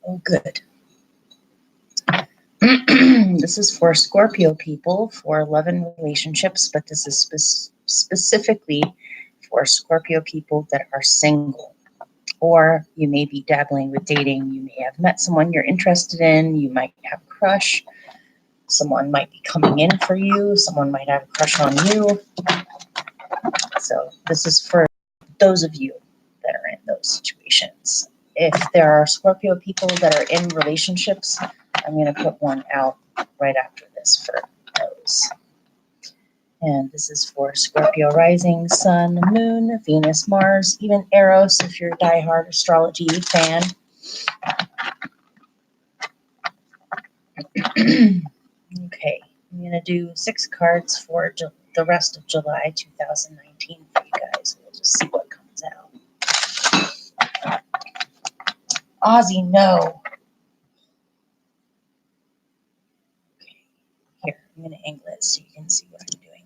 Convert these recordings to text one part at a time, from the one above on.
Oh, good. This is for Scorpio people for 11 relationships, but this is specifically for Scorpio people that are single. Or you may be dabbling with dating. You may have met someone you're interested in. You might have a crush. Someone might be coming in for you. Someone might have a crush on you. So this is for those of you that are in those situations. If there are Scorpio people that are in relationships, I'm going to put one out right after this for those. And this is for Scorpio rising, sun, moon, Venus, Mars, even Eros if you're a diehard astrology fan. Okay, I'm going to do 6 cards for the rest of July 2019 for you guys. We'll just see what comes out. Ozzy, no. Okay, here, I'm going to angle it so you can see what I'm doing.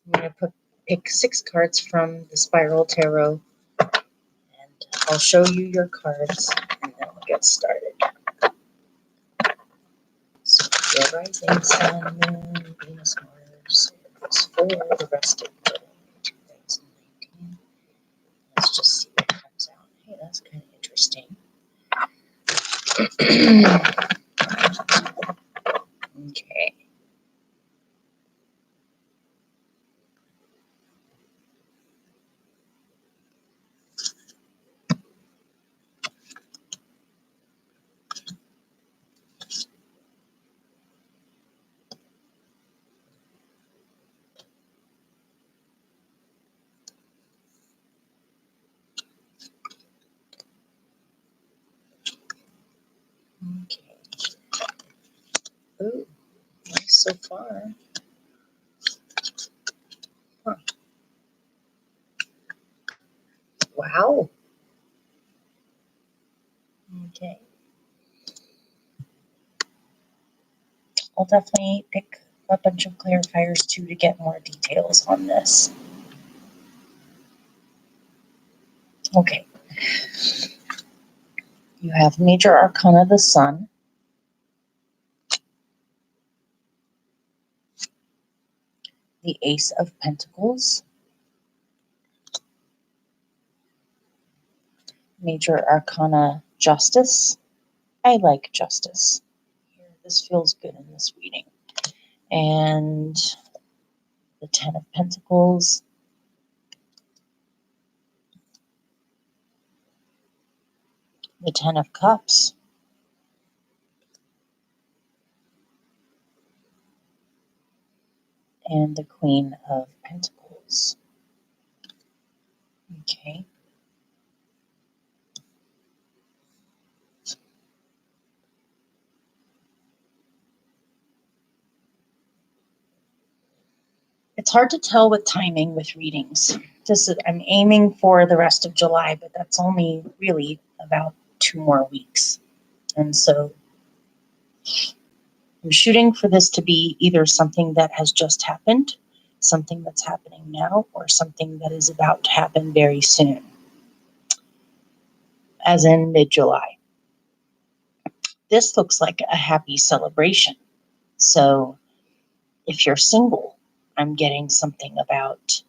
I'm going to pick 6 cards from the Spiral Tarot, and I'll show you your cards, and then we'll get started. Scorpio rising, sun, moon, Venus, Mars, for the rest of 2019. Let's just see what comes out. Hey, that's kind of interesting. Okay. Okay. Ooh, nice so far. Huh. Wow. Okay. I'll definitely pick a bunch of clarifiers too to get more details on this. Okay. You have Major Arcana, the Sun. The Ace of Pentacles. Major Arcana, Justice. I like Justice. This feels good in this reading. And the 10 of Pentacles. The 10 of Cups. And the Queen of Pentacles. Okay. It's hard to tell with timing with readings. I'm aiming for the rest of July, but that's only really about 2 more weeks. And so I'm shooting for this to be either something that has just happened, something that's happening now, or something that is about to happen very soon, as in mid-July. This looks like a happy celebration. So if you're single, I'm getting something about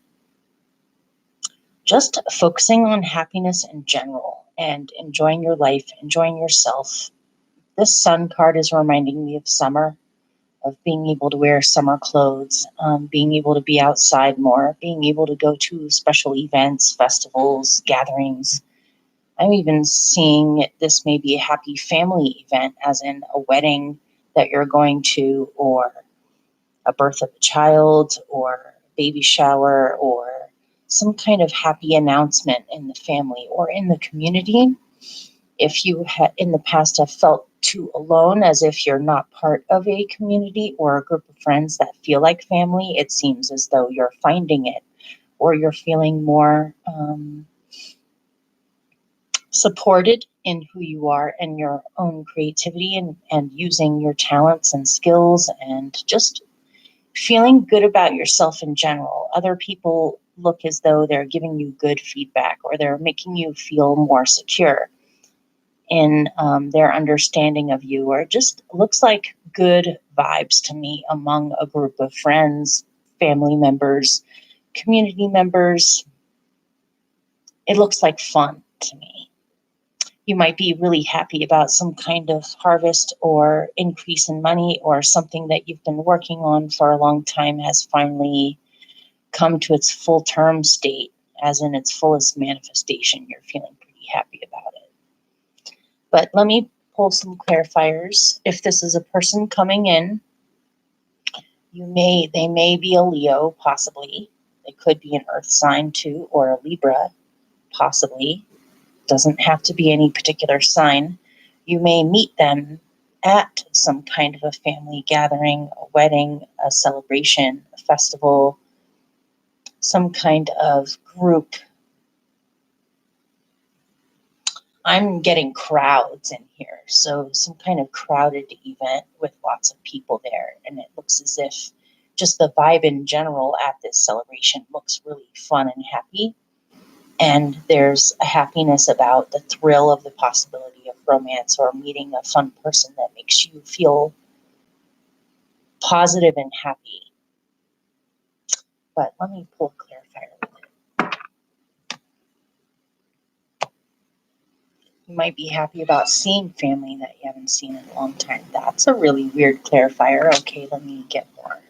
just focusing on happiness in general and enjoying your life, enjoying yourself. This Sun card is reminding me of summer, of being able to wear summer clothes, being able to be outside more, being able to go to special events, festivals, gatherings. I'm even seeing this may be a happy family event, as in a wedding that you're going to, or a birth of a child, or baby shower, or some kind of happy announcement in the family or in the community. If you in the past have felt too alone, as if you're not part of a community or a group of friends that feel like family, it seems as though you're finding it, or you're feeling more supported in who you are and your own creativity, and using your talents and skills, and just feeling good about yourself in general. Other people look as though they're giving you good feedback, or they're making you feel more secure. in their understanding of you, or it just looks like good vibes to me among a group of friends, family members, community members. It looks like fun to me. You might be really happy about some kind of harvest or increase in money, or something that you've been working on for a long time has finally come to its full term state, as in its fullest manifestation. You're feeling pretty happy about it. But let me pull some clarifiers. If this is a person coming in, they may be a Leo, possibly. They could be an earth sign too, or a Libra, possibly. Doesn't have to be any particular sign. You may meet them at some kind of a family gathering, a wedding, a celebration, a festival, some kind of group. I'm getting crowds in here, so some kind of crowded event with lots of people there, and it looks as if just the vibe in general at this celebration looks really fun and happy. And there's a happiness about the thrill of the possibility of romance or meeting a fun person that makes you feel positive and happy. But let me pull a clarifier with it. You might be happy about seeing family that you haven't seen in a long time. That's a really weird clarifier. Okay, let me get more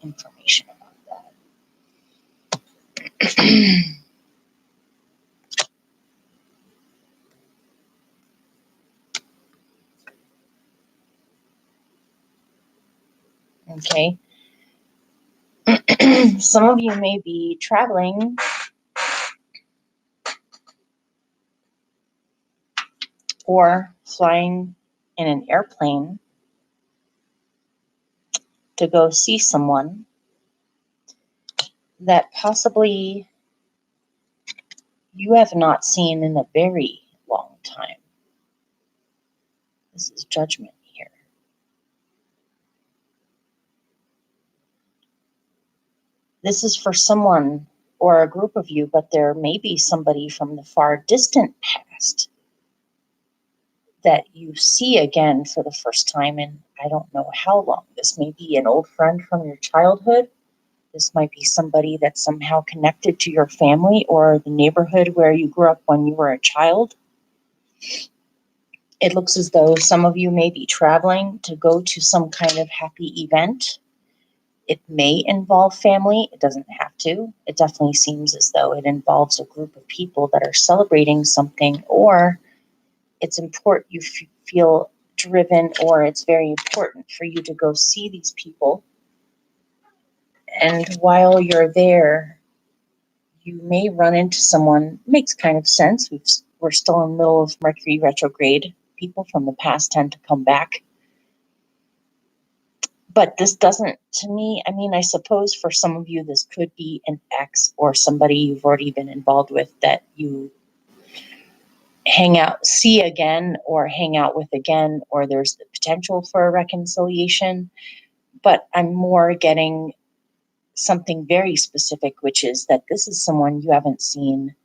information about that. Okay. Some of you may be traveling or flying in an airplane to go see someone that possibly you have not seen in a very long time. This is judgment here. This is for someone or a group of you, but there may be somebody from the far distant past that you see again for the first time in I don't know how long. This may be an old friend from your childhood. This might be somebody that's somehow connected to your family or the neighborhood where you grew up when you were a child. It looks as though some of you may be traveling to go to some kind of happy event. It may involve family. It doesn't have to. It definitely seems as though it involves a group of people that are celebrating something, or it's important, you feel driven, or it's very important for you to go see these people. And while you're there, you may run into someone. Makes kind of sense. We're still in the middle of Mercury retrograde. People from the past tend to come back. But this doesn't, to me, I mean, I suppose for some of you, this could be an ex or somebody you've already been involved with that you see again, or hang out with again, or there's the potential for a reconciliation. But I'm more getting something very specific, which is that this is someone you haven't seen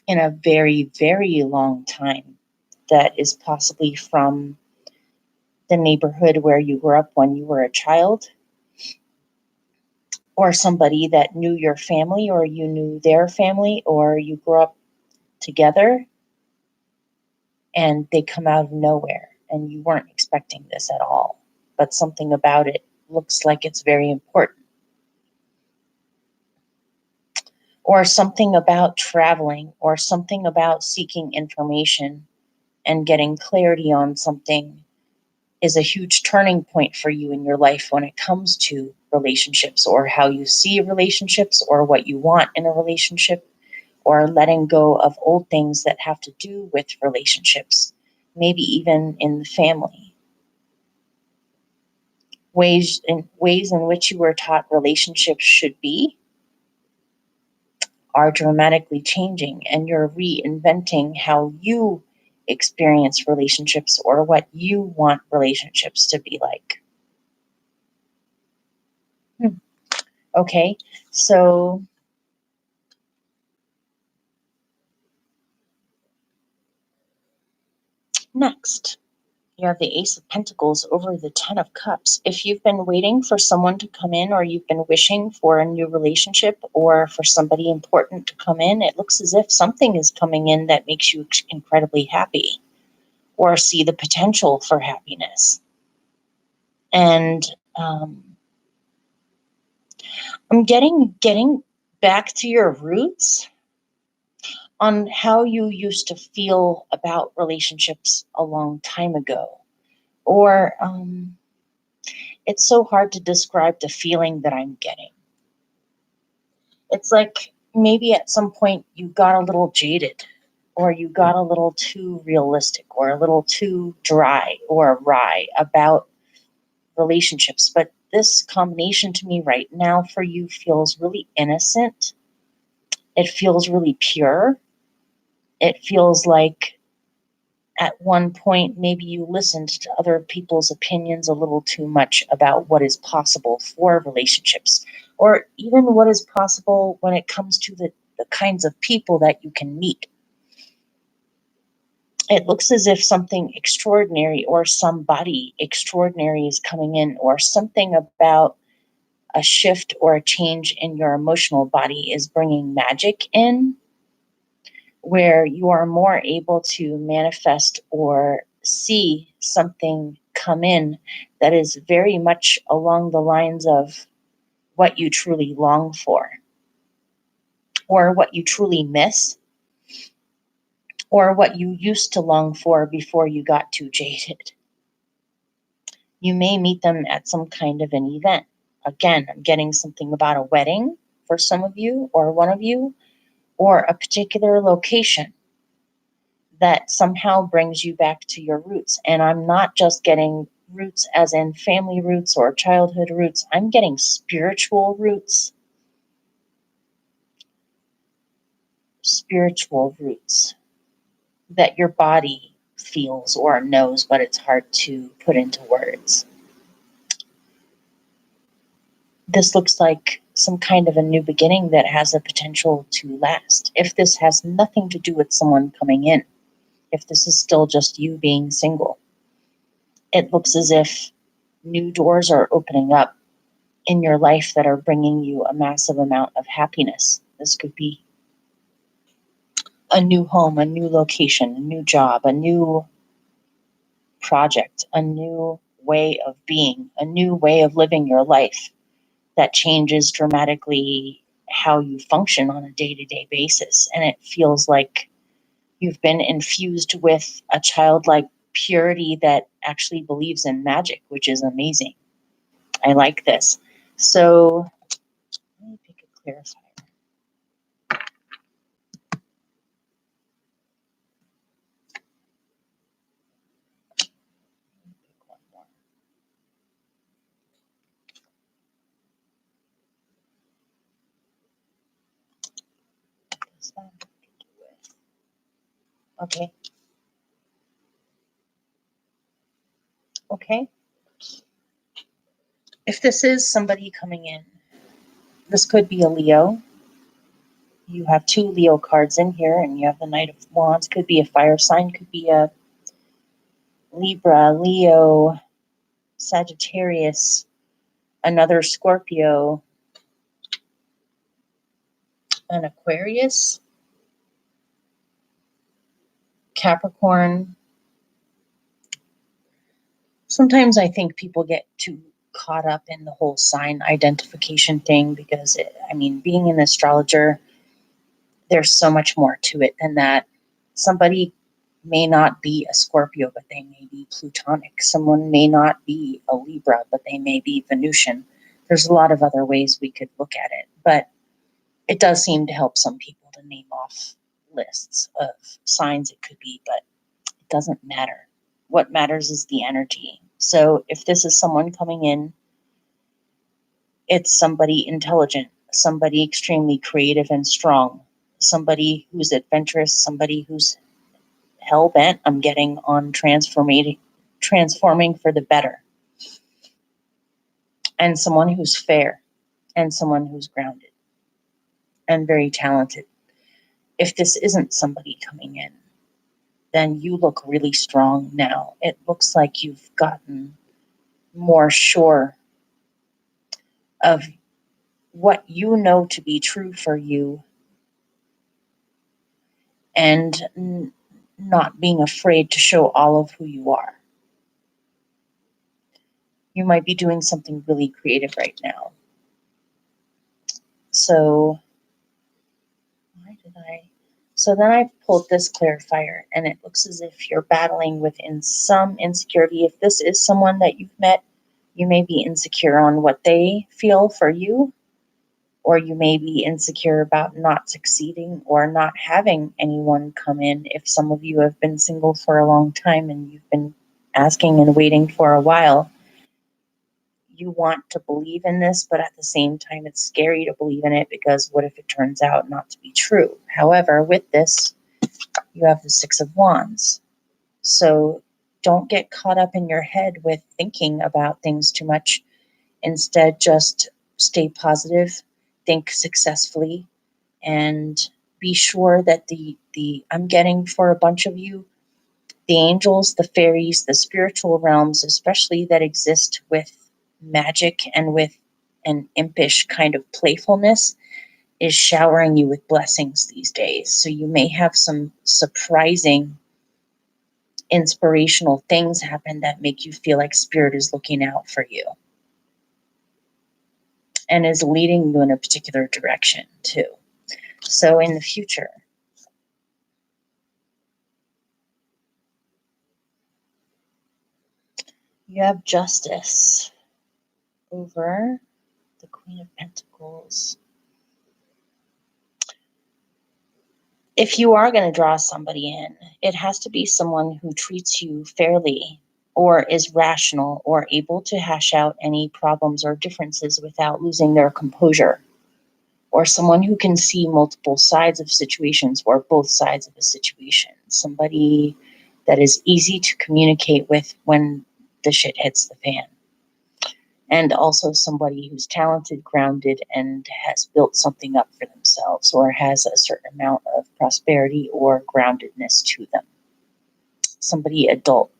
in a very, very long time, that is possibly from the neighborhood where you grew up when you were a child, or somebody that knew your family, or you knew their family, or you grew up together, and they come out of nowhere and you weren't expecting this at all. But something about it looks like it's very important. Or something about traveling, or something about seeking information and getting clarity on something is a huge turning point for you in your life when it comes to relationships, or how you see relationships, or what you want in a relationship, or letting go of old things that have to do with relationships, maybe even in the family. Ways in which you were taught relationships should be are dramatically changing, and you're reinventing how you experience relationships, or what you want relationships to be like. Okay, so Next, you have the Ace of Pentacles over the Ten of Cups. If you've been waiting for someone to come in, or you've been wishing for a new relationship or for somebody important to come in, it looks as if something is coming in that makes you incredibly happy or see the potential for happiness. And I'm getting back to your roots on how you used to feel about relationships a long time ago. Or it's so hard to describe the feeling that I'm getting. It's like maybe at some point you got a little jaded, or you got a little too realistic, or a little too dry or wry about relationships. But this combination to me right now for you feels really innocent. It feels really pure. It feels like at one point maybe you listened to other people's opinions a little too much about what is possible for relationships, or even what is possible when it comes to the kinds of people that you can meet. It looks as if something extraordinary or somebody extraordinary is coming in, or something about a shift or a change in your emotional body is bringing magic in, where you are more able to manifest or see something come in that is very much along the lines of what you truly long for, or what you truly miss, or what you used to long for before you got too jaded. You may meet them at some kind of an event. Again, I'm getting something about a wedding for some of you, or one of you, or a particular location that somehow brings you back to your roots. And I'm not just getting roots as in family roots or childhood roots. I'm getting spiritual roots. Spiritual roots that your body feels or knows, but it's hard to put into words. This looks like some kind of a new beginning that has a potential to last. If this has nothing to do with someone coming in, if this is still just you being single, it looks as if new doors are opening up in your life that are bringing you a massive amount of happiness. This could be a new home, a new location, a new job, a new project, a new way of being, a new way of living your life that changes dramatically how you function on a day-to-day basis. And it feels like you've been infused with a childlike purity that actually believes in magic, which is amazing. I like this. So let me pick a clarifier. Pick one more. What does that have to do with? Okay. Okay. If this is somebody coming in, this could be a Leo. You have two Leo cards in here, and you have the Knight of Wands. Could be a fire sign, could be a Libra, Leo, Sagittarius, another Scorpio, an Aquarius, Capricorn. Sometimes I think people get too caught up in the whole sign identification thing because, being an astrologer, there's so much more to it than that. Somebody may not be a Scorpio, but they may be Plutonic. Someone may not be a Libra, but they may be Venusian. There's a lot of other ways we could look at it, but it does seem to help some people to name off lists of signs it could be, but it doesn't matter. What matters is the energy. So if this is someone coming in, it's somebody intelligent, somebody extremely creative and strong, somebody who's adventurous, somebody who's hell bent, I'm getting, on transforming for the better, and someone who's fair, and someone who's grounded and very talented. If this isn't somebody coming in, then you look really strong now. It looks like you've gotten more sure of what you know to be true for you, and not being afraid to show all of who you are. You might be doing something really creative right now. So, So then I pulled this clarifier, and it looks as if you're battling within some insecurity. If this is someone that you've met, you may be insecure on what they feel for you, or you may be insecure about not succeeding or not having anyone come in. If some of you have been single for a long time and you've been asking and waiting for a while, you want to believe in this, but at the same time, it's scary to believe in it, because what if it turns out not to be true? However, with this, you have the Six of Wands. So don't get caught up in your head with thinking about things too much. Instead, just stay positive, think successfully, and be sure that I'm getting for a bunch of you, the angels, the fairies, the spiritual realms, especially that exist with magic and with an impish kind of playfulness, is showering you with blessings these days. So you may have some surprising, inspirational things happen that make you feel like spirit is looking out for you and is leading you in a particular direction too. So in the future, you have Justice over the Queen of Pentacles. If you are going to draw somebody in, it has to be someone who treats you fairly, or is rational, or able to hash out any problems or differences without losing their composure, or someone who can see multiple sides of situations, or both sides of a situation. Somebody that is easy to communicate with when the shit hits the fan. And also somebody who's talented, grounded, and has built something up for themselves, or has a certain amount of prosperity or groundedness to them. Somebody adult.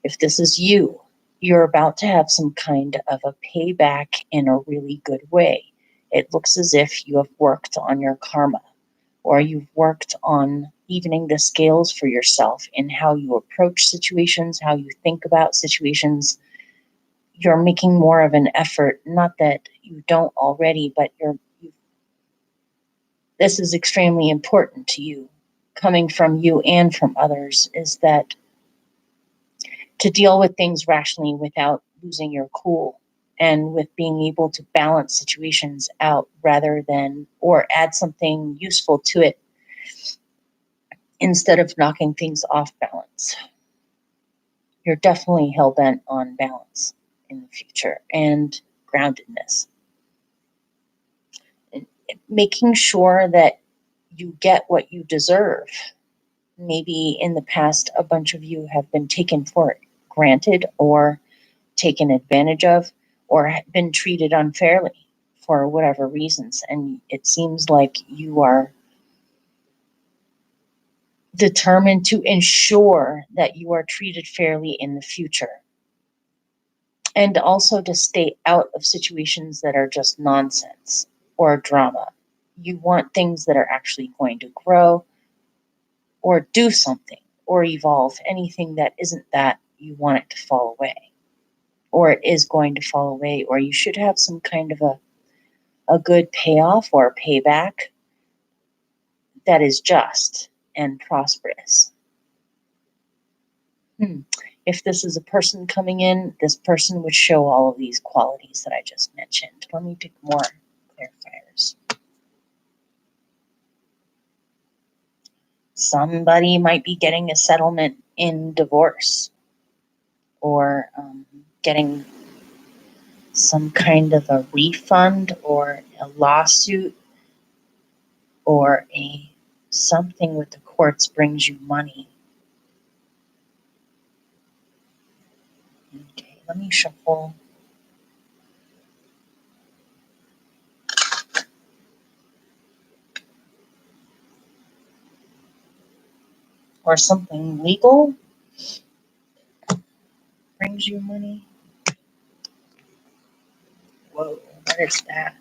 If this is you, you're about to have some kind of a payback in a really good way. It looks as if you have worked on your karma, or you've worked on evening the scales for yourself in how you approach situations, how you think about situations. You're making more of an effort, not that you don't already, but this is extremely important to you, coming from you and from others, is that to deal with things rationally without losing your cool, and with being able to balance situations out rather than, or add something useful to it instead of knocking things off balance. You're definitely hell-bent on balance in the future and groundedness. And making sure that you get what you deserve. Maybe in the past, a bunch of you have been taken for granted, or taken advantage of, or been treated unfairly for whatever reasons. And it seems like you are determined to ensure that you are treated fairly in the future. And also to stay out of situations that are just nonsense or drama. You want things that are actually going to grow or do something or evolve. Anything that isn't that, you want it to fall away, or it is going to fall away, or you should have some kind of a good payoff or payback that is just and prosperous. If this is a person coming in, this person would show all of these qualities that I just mentioned. Let me pick more clarifiers. Somebody might be getting a settlement in divorce, or getting some kind of a refund or a lawsuit, or something with the courts brings you money. Okay, let me shuffle. or something legal brings you money. Whoa, what is that?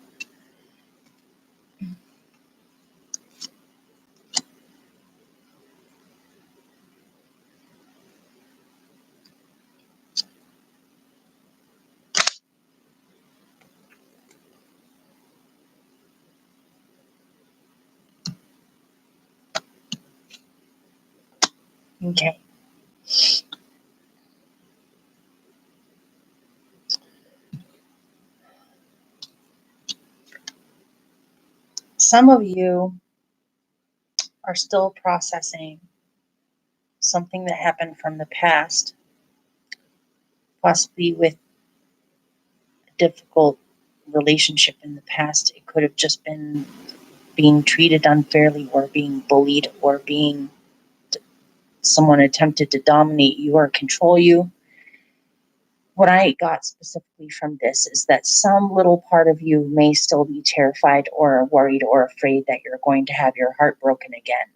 Okay. Some of you are still processing something that happened from the past, possibly with a difficult relationship in the past. It could have just been being treated unfairly or being bullied or being someone attempted to dominate you or control you. What I got specifically from this is that some little part of you may still be terrified or worried or afraid that you're going to have your heart broken again.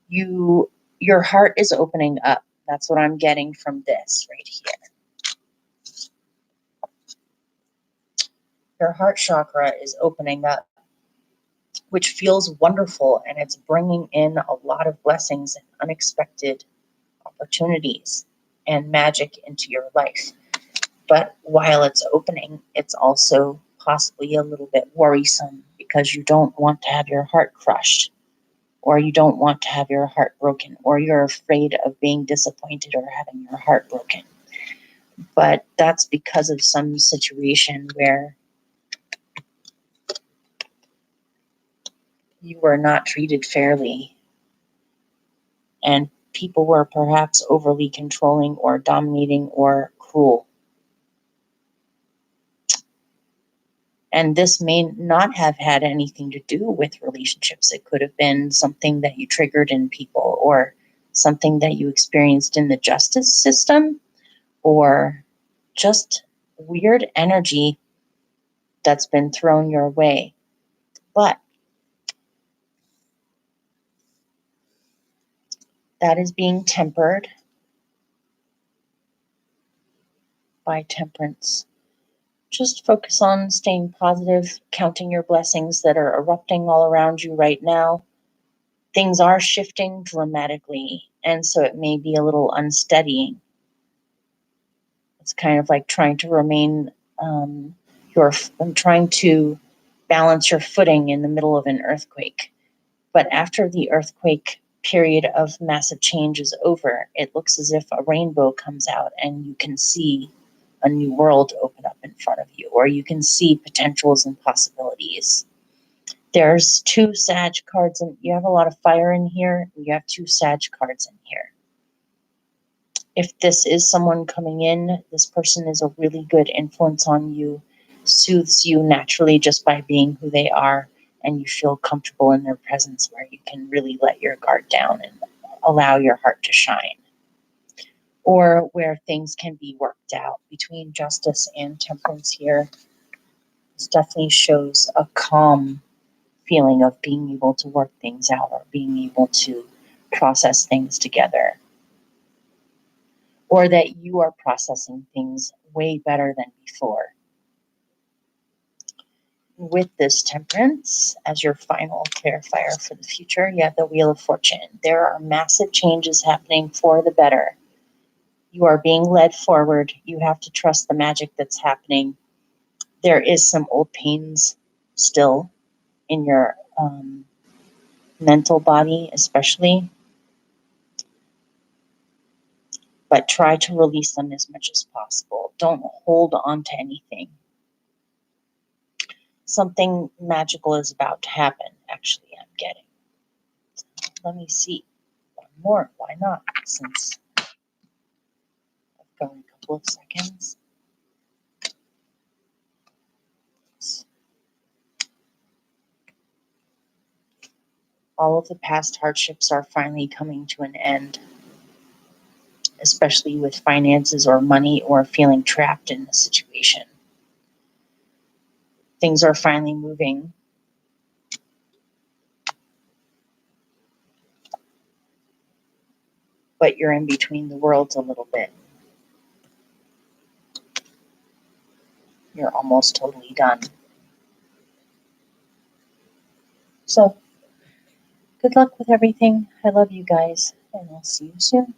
Your heart is opening up. That's what I'm getting from this right here. Your heart chakra is opening up, which feels wonderful, and it's bringing in a lot of blessings and unexpected opportunities and magic into your life. But while it's opening, it's also possibly a little bit worrisome because you don't want to have your heart crushed, or you don't want to have your heart broken, or you're afraid of being disappointed or having your heart broken. But that's because of some situation where you were not treated fairly and people were perhaps overly controlling or dominating or cruel. And this may not have had anything to do with relationships. It could have been something that you triggered in people, or something that you experienced in the justice system, or just weird energy that's been thrown your way. But that is being tempered by temperance. Just focus on staying positive, counting your blessings that are erupting all around you right now. Things are shifting dramatically, and so it may be a little unsteady. It's kind of like trying to remain trying to balance your footing in the middle of an earthquake. But after the earthquake period of massive change is over, it looks as if a rainbow comes out and you can see a new world open up in front of you, or you can see potentials and possibilities. There's two Sag cards, and you have a lot of fire in here. You have two Sag cards in here. If this is someone coming in, this person is a really good influence on you, soothes you naturally just by being who they are, and you feel comfortable in their presence where you can really let your guard down and allow your heart to shine. Or where things can be worked out between justice and temperance here. This definitely shows a calm feeling of being able to work things out or being able to process things together. Or that you are processing things way better than before. With this temperance as your final clarifier for the future, you have the Wheel of Fortune. There are massive changes happening for the better. You are being led forward. You have to trust the magic that's happening. There is some old pains still in your mental body, especially, but try to release them as much as possible. Don't hold on to anything. Something magical is about to happen, actually, I'm getting. Let me see. One more. Why not? Since I've gone a couple of seconds. All of the past hardships are finally coming to an end, especially with finances or money or feeling trapped in the situation. Things are finally moving. but you're in between the worlds a little bit. You're almost totally done. So, good luck with everything. I love you guys, and I'll see you soon.